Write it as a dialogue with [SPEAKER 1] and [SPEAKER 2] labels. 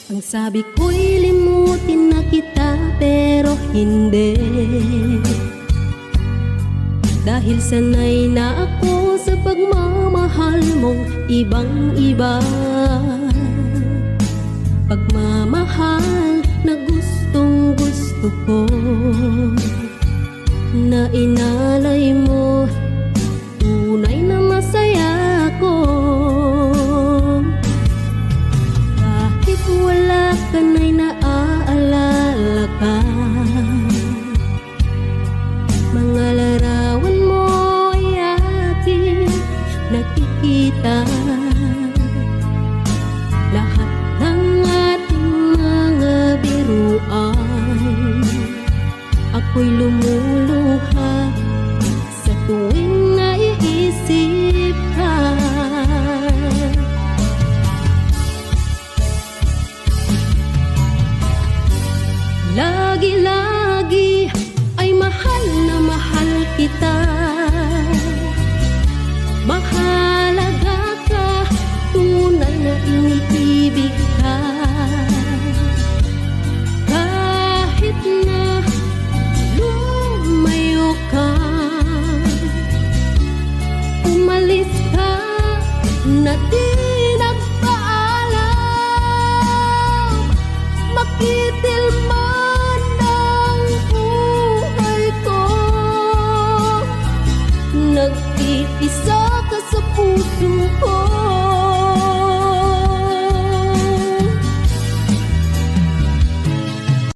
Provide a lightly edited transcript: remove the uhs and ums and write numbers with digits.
[SPEAKER 1] Ang sabi ko'y limutin na kita, pero hindi. Dahil sanay na ako sa pagmamahal mong ibang-iba. Pagmamahal na gustong gusto ko, na inalay mo, tunay na masaya ko. Kahit wala ka na'y naaalala ka, mga larawan mo ay aking nakikita. Lahat ng ating mga biruan, ako'y lumuluha sa tuwing naiisip ka. Lagi-lagi ay mahal na mahal kita. Mahalaga ka, tunay na iniibig ka. Kahit na lumayo ka, umalis ka na di nagpaalam,